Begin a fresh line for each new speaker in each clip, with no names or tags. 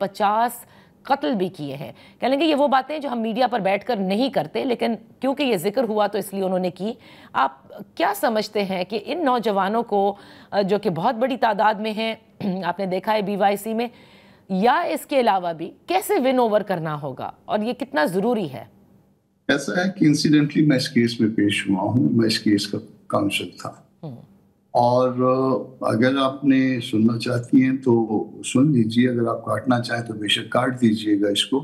50 قتل بھی کیے ہیں. کہہ لیں گے یہ وہ باتیں جو ہم میڈیا پر بیٹھ کر نہیں کرتے, لیکن کیونکہ یہ ذکر ہوا تو اس لیے انہوں نے کی. آپ کیا سمجھتے ہیں کہ ان نوجوانوں کو جو کہ بہت بڑی تعداد میں ہیں, آپ نے دیکھا ہے BYC میں, یا اس کے علاوہ بھی کیسے ون اوور کرنا ہوگا اور یہ کتنا ضروری ہے؟
ایسا ہے کہ انسیڈنٹلی میں اس کیس میں پیش ہوا ہوں, میں اس کیس کا کاؤنسل تھا, اور اگر آپ نے سننا چاہتی ہیں تو سن لیجیے, اگر آپ کاٹنا چاہیں تو بے شک کاٹ دیجیے گا اس کو.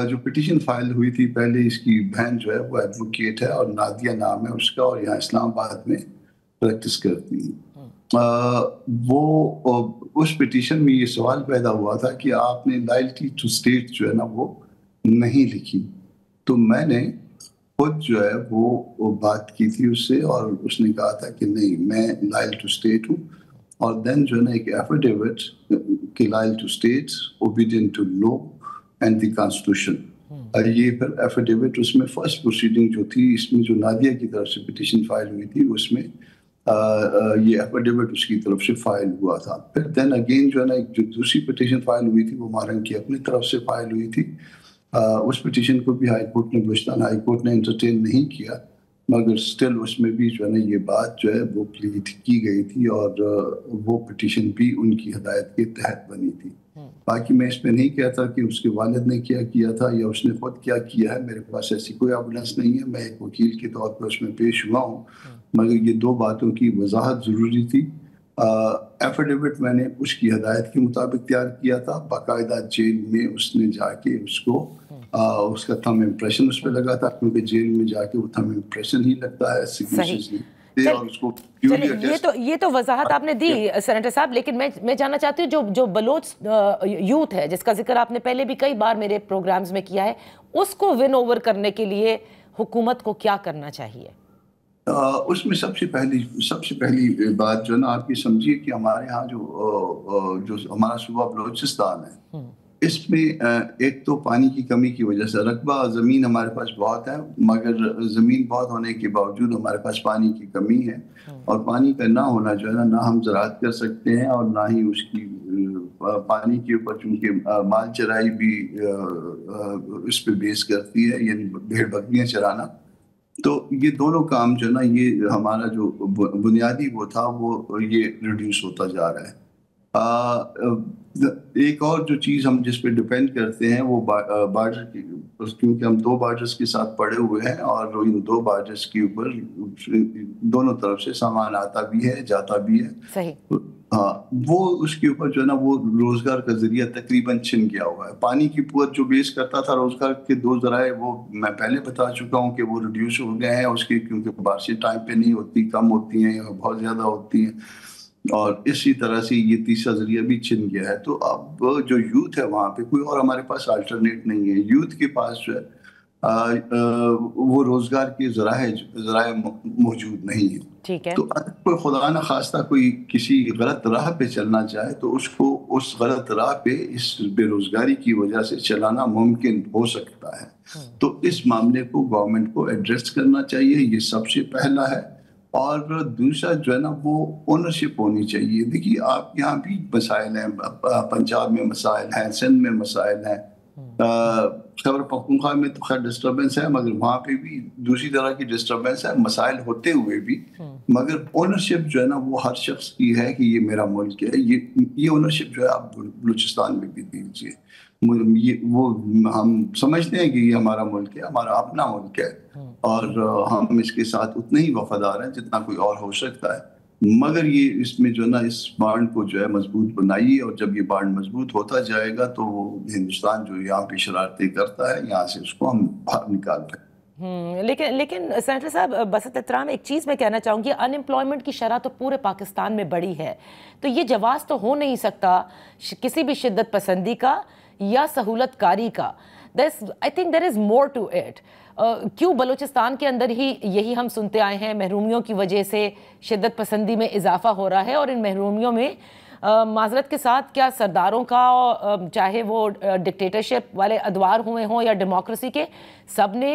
جو پٹیشن فائل ہوئی تھی, پہلے اس کی بہن جو ہے وہ ایڈوکیٹ ہے اور نادیہ نام ہے اس کا, اور یہاں اسلام آباد میں پریکٹس کرتی ہیں. وہ اس پٹیشن میں یہ سوال پیدا ہوا تھا کہ آپ نے لائلٹی ٹو اسٹیٹ جو ہے نا وہ نہیں لکھی. تو میں نے خود جو ہے وہ بات کی تھی اس سے, اور اس نے کہا تھا کہ نہیں میں لائل ٹو اسٹیٹ ہوں. اور دین جو ہے نا ایک ایفیڈیوٹ کہ loyal to state obedient to law and the constitution, اور یہ پھر ایفیڈیوٹ اس میں فرسٹ پروسیڈنگ جو تھی اس میں جو نادیہ کی طرف سے پٹیشن فائل ہوئی تھی اس میں یہ ایفیڈیوٹ اس کی طرف سے فائل ہوا تھا. پھر دین اگین جو ہے نا ایک جو دوسری پٹیشن فائل ہوئی تھی وہ مارنگ کی اپنی طرف سے فائل ہوئی تھی. اس پٹیشن کو بھی ہائی کورٹ نے, بلوچستان ہائی کورٹ نے انٹرٹین نہیں کیا, مگر سٹل اس میں بھی جو ہے نا یہ بات جو ہے وہ پلیٹ کی گئی تھی, اور وہ پٹیشن بھی ان کی ہدایت کے تحت بنی تھی. باقی میں اس پہ نہیں کہتا کہ اس کے والد نے کیا کیا تھا یا اس نے خود کیا کیا ہے, میرے پاس ایسی کوئی ایویڈنس نہیں ہے. میں ایک وکیل کے طور پر اس میں پیش ہوا ہوں, مگر یہ دو باتوں کی وضاحت ضروری تھی. ایفیڈیوٹ میں نے اس کی ہدایت کے مطابق تیار کیا تھا, باقاعدہ جیل میں اس نے جا کے اس کو اس کا تھم امپریشن اس پہ لگا تھا, کیونکہ جیل میں جا کے وہ تھم امپریشن ہی لگتا ہے سگنیچرز.
یہ تو وضاحت آپ نے دی سینیٹر صاحب, لیکن میں جاننا چاہتی ہوں جو بلوچ یوتھ ہے جس کا ذکر آپ نے پہلے بھی کئی بار میرے پروگرامز میں کیا ہے, اس کو ون اوور کرنے کے لیے حکومت کو کیا کرنا چاہیے؟
اس میں سب سے پہلی بات جو ہے نا آپ یہ سمجھیے کہ ہمارے ہاں جو ہمارا صوبہ بلوچستان ہے, اس میں ایک تو پانی کی کمی کی وجہ سے رقبہ زمین ہمارے پاس بہت ہے, مگر زمین بہت ہونے کے باوجود ہمارے پاس پانی کی کمی ہے, اور پانی کا نہ ہونا جو ہے نہ ہم زراعت کر سکتے ہیں اور نہ ہی اس کی پانی کے اوپر, چونکہ مال چرائی بھی اس پہ بیس کرتی ہے, یعنی بھیڑ بکریاں چرانا. تو یہ دونوں کام جو ہے نا یہ ہمارا جو بنیادی وہ تھا وہ یہ ریڈیوس ہوتا جا رہا ہے. ایک اور جو چیز ہم جس پہ ڈیپینڈ کرتے ہیں وہ بارڈر کی, کیونکہ ہم دو بارڈرز کے ساتھ پڑے ہوئے ہیں, اور ان دو بارڈرز کے اوپر دونوں طرف سے سامان آتا بھی ہے جاتا بھی ہے.
صحیح.
ہاں, وہ اس کے اوپر جو ہے نا وہ روزگار کا ذریعہ تقریباً چھن گیا ہوا ہے. پانی کی قوت جو بیس کرتا تھا روزگار کے دو ذرائع, وہ میں پہلے بتا چکا ہوں کہ وہ ریڈیوس ہو گئے ہیں اس کے, کیونکہ بارشیں ٹائم پہ نہیں ہوتی, کم ہوتی ہیں یا بہت زیادہ ہوتی ہیں, اور اسی طرح سے یہ تیسرا ذریعہ بھی چھن گیا ہے. تو اب جو یوتھ ہے وہاں پہ کوئی اور ہمارے پاس الٹرنیٹ نہیں ہے. یوتھ کے پاس جو ہے وہ روزگار کے ذرائع موجود نہیں ہیں. تو اگر کوئی خدا نہ خواستہ کوئی کسی غلط راہ پہ چلنا چاہے تو اس کو اس غلط راہ پہ اس بے روزگاری کی وجہ سے چلانا ممکن ہو سکتا ہے. تو اس معاملے کو گورنمنٹ کو ایڈریس کرنا چاہیے, یہ سب سے پہلا ہے. اور دوسرا جو ہے نا وہ اونرشپ ہونی چاہیے. دیکھیے آپ یہاں بھی مسائل ہیں, پنجاب میں مسائل ہیں, سندھ میں مسائل ہیں, خیبر پختونخوا میں تو خیر ڈسٹربنس ہے, مگر وہاں پہ بھی دوسری طرح کی ڈسٹربنس ہے, مسائل ہوتے ہوئے بھی. مگر اونرشپ جو ہے نا وہ ہر شخص کی ہے کہ یہ میرا ملک ہے. یہ اونرشپ جو ہے آپ بلوچستان میں بھی دیجیے. وہ ہم سمجھتے ہیں کہ یہ ہمارا ملک ہے, ہمارا اپنا ملک ہے, اور ہم اس کے ساتھ اتنے ہی وفادار ہیں جتنا کوئی اور ہو سکتا ہے. مگر یہ اس میں جو ہے نا اس بانڈ کو جو ہے مضبوط بنائیے, اور جب یہ بانڈ مضبوط ہوتا جائے گا تو وہ ہندوستان جو یہاں پہ شرارتیں کرتا ہے یہاں سے اس کو ہم باہر نکال رہے ہیں.
لیکن سینیٹر صاحب بسط احترام ایک چیز میں کہنا چاہوں گی, ان امپلائمنٹ کی شرح تو پورے پاکستان میں بڑی ہے, تو یہ جواز تو ہو نہیں سکتا کسی بھی شدت پسندی کا یا سہولت کاری کا. I think there is more to it. کیوں بلوچستان کے اندر ہی یہی ہم سنتے آئے ہیں, محرومیوں کی وجہ سے شدت پسندی میں اضافہ ہو رہا ہے, اور ان محرومیوں میں معذرت کے ساتھ کیا سرداروں کا, چاہے وہ ڈکٹیٹرشپ والے ادوار ہوئے ہوں یا ڈیموکریسی کے, سب نے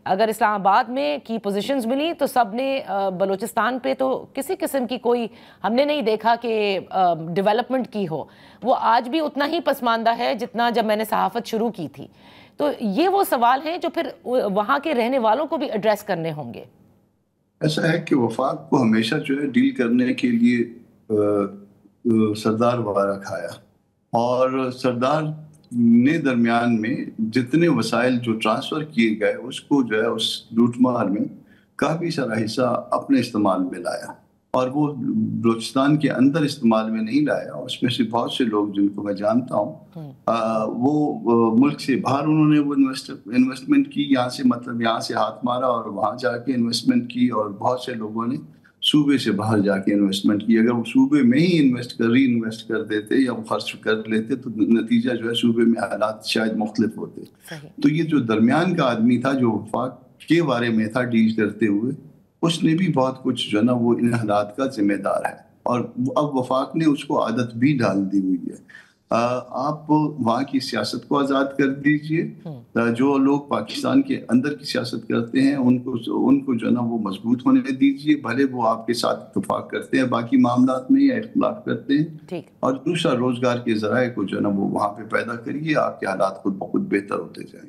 اگر اسلام آباد میں کی پوزیشنز ملی تو سب نے بلوچستان پہ تو کسی قسم کی کوئی ہم نے نہیں دیکھا کہ ڈیولپمنٹ کی ہو. وہ آج بھی اتنا ہی پسماندہ ہے جتنا جب میں نے صحافت شروع کی تھی. تو یہ وہ سوال ہیں جو پھر وہاں کے رہنے والوں کو بھی ایڈریس کرنے ہوں گے.
ایسا ہے کہ وفاق کو ہمیشہ جو ہے ڈیل کرنے کے لیے سردار وغیرہ کھایا، اور سردار نے درمیان میں جتنے وسائل جو ٹرانسفر کیے گئے اس کو جو ہے اس لوٹ مار میں کافی سارا حصہ اپنے استعمال میں لایا، اور وہ بلوچستان کے اندر استعمال میں نہیں لایا. اس میں سے بہت سے لوگ جن کو میں جانتا ہوں وہ ملک سے باہر انہوں نے وہ انویسٹمنٹ کی، یہاں سے مطلب یہاں سے ہاتھ مارا اور وہاں جا کے انویسٹمنٹ کی، اور بہت سے لوگوں نے صوبے سے باہر جا کے انویسٹمنٹ کی. اگر وہ صوبے میں ہی ری انویسٹ کر دیتے یا وہ خرچ کر لیتے تو نتیجہ جو ہے صوبے میں حالات شاید مختلف ہوتے. تو یہ جو درمیان کا آدمی تھا جو وفاق کے بارے میں تھا ڈیل کرتے ہوئے، اس نے بھی بہت کچھ جو ہے نا وہ ان حالات کا ذمہ دار ہے، اور اب وفاق نے اس کو عادت بھی ڈال دی ہوئی ہے. آپ وہاں کی سیاست کو آزاد کر دیجئے، جو لوگ پاکستان کے اندر کی سیاست کرتے ہیں ان کو جو ہے نا وہ مضبوط ہونے دیجئے، بھلے وہ آپ کے ساتھ اتفاق کرتے ہیں باقی معاملات میں یا اختلاف کرتے ہیں. اور دوسرا روزگار کے ذرائع کو جو ہے نا وہ وہاں پہ پیدا کریے، آپ کے حالات خود بخود بہتر ہوتے جائیں گے.